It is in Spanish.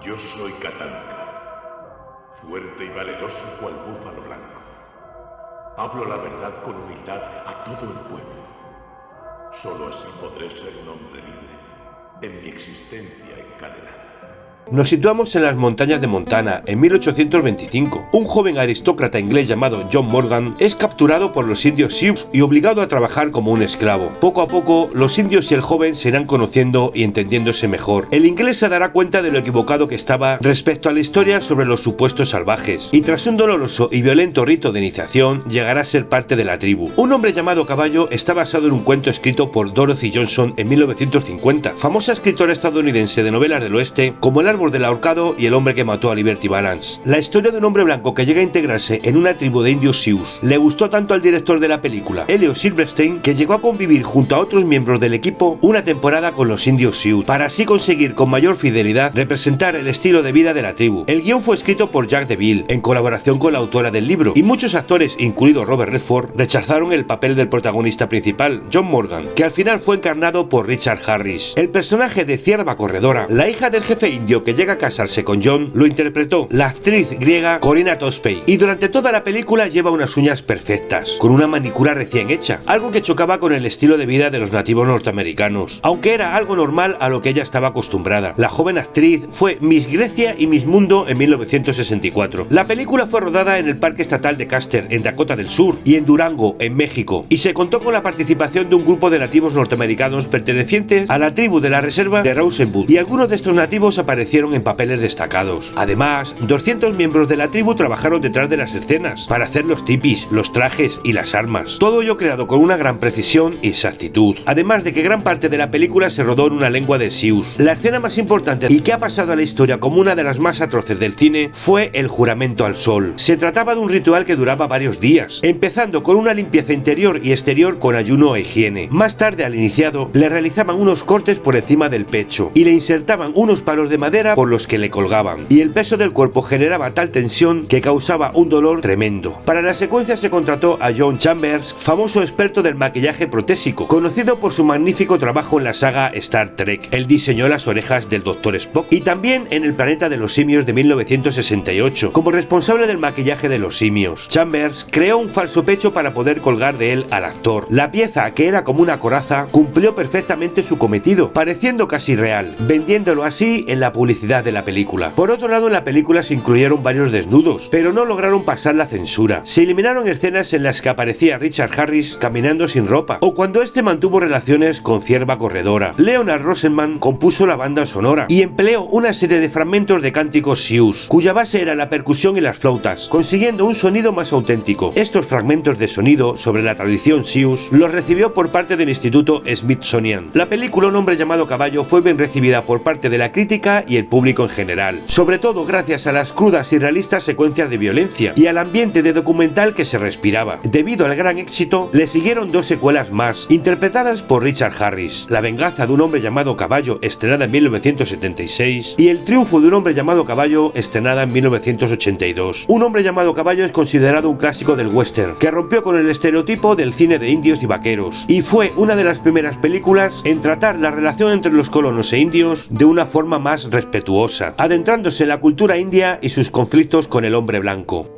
Yo soy Tatanka, fuerte y valeroso cual búfalo blanco. Hablo la verdad con humildad a todo el pueblo. Solo así podré ser un hombre libre en mi existencia encadenada. Nos situamos en las montañas de Montana, en 1825. Un joven aristócrata inglés llamado John Morgan es capturado por los indios Sioux y obligado a trabajar como un esclavo. Poco a poco, los indios y el joven se irán conociendo y entendiéndose mejor. El inglés se dará cuenta de lo equivocado que estaba respecto a la historia sobre los supuestos salvajes, y tras un doloroso y violento rito de iniciación, llegará a ser parte de la tribu. Un hombre llamado Caballo está basado en un cuento escrito por Dorothy Johnson en 1950, famosa escritora estadounidense de novelas del oeste, como El árbol del ahorcado y El hombre que mató a Liberty Balance. La historia de un hombre blanco que llega a integrarse en una tribu de indios Sioux le gustó tanto al director de la película, Elliot Silverstein, que llegó a convivir junto a otros miembros del equipo una temporada con los indios Sioux, para así conseguir con mayor fidelidad representar el estilo de vida de la tribu. El guión fue escrito por Jack DeVille, en colaboración con la autora del libro, y muchos actores, incluido Robert Redford, rechazaron el papel del protagonista principal, John Morgan, que al final fue encarnado por Richard Harris. El personaje de Cierva Corredora, la hija del jefe indio que llega a casarse con John, lo interpretó la actriz griega Corina Tospei, y durante toda la película lleva unas uñas perfectas, con una manicura recién hecha, algo que chocaba con el estilo de vida de los nativos norteamericanos, aunque era algo normal a lo que ella estaba acostumbrada. La joven actriz fue Miss Grecia y Miss Mundo en 1964. La película fue rodada en el Parque Estatal de Custer, en Dakota del Sur, y en Durango, en México, y se contó con la participación de un grupo de nativos norteamericanos pertenecientes a la tribu de la reserva de Rosenwood, y algunos de estos nativos aparecieron en papeles destacados. Además, 200 miembros de la tribu trabajaron detrás de las escenas para hacer los tipis, los trajes y las armas. Todo ello creado con una gran precisión y exactitud. Además de que gran parte de la película se rodó en una lengua de Sioux. La escena más importante y que ha pasado a la historia como una de las más atroces del cine fue el juramento al sol. Se trataba de un ritual que duraba varios días, empezando con una limpieza interior y exterior con ayuno e higiene. Más tarde, al iniciado, le realizaban unos cortes por encima del pecho y le insertaban unos palos de madera por los que le colgaban, y el peso del cuerpo generaba tal tensión que causaba un dolor tremendo. Para la secuencia se contrató a John Chambers, famoso experto del maquillaje protésico, conocido por su magnífico trabajo en la saga Star Trek. Él diseñó las orejas del Dr. Spock y también en El planeta de los simios de 1968, como responsable del maquillaje de los simios. Chambers creó un falso pecho para poder colgar de él al actor. La pieza, que era como una coraza, cumplió perfectamente su cometido, pareciendo casi real, vendiéndolo así en la publicidad de la película. Por otro lado, en la película se incluyeron varios desnudos, pero no lograron pasar la censura. Se eliminaron escenas en las que aparecía Richard Harris caminando sin ropa, o cuando este mantuvo relaciones con Cierva Corredora. Leonard Rosenman compuso la banda sonora y empleó una serie de fragmentos de cánticos Sioux, cuya base era la percusión y las flautas, consiguiendo un sonido más auténtico. Estos fragmentos de sonido sobre la tradición Sioux los recibió por parte del Instituto Smithsonian. La película Un hombre llamado Caballo fue bien recibida por parte de la crítica y el público en general, sobre todo gracias a las crudas y realistas secuencias de violencia y al ambiente de documental que se respiraba. Debido al gran éxito, le siguieron dos secuelas más, interpretadas por Richard Harris: La venganza de un hombre llamado Caballo, estrenada en 1976, y El triunfo de un hombre llamado Caballo, estrenada en 1982. Un hombre llamado Caballo es considerado un clásico del western, que rompió con el estereotipo del cine de indios y vaqueros, y fue una de las primeras películas en tratar la relación entre los colonos e indios de una forma más respetuosa, adentrándose en la cultura india y sus conflictos con el hombre blanco.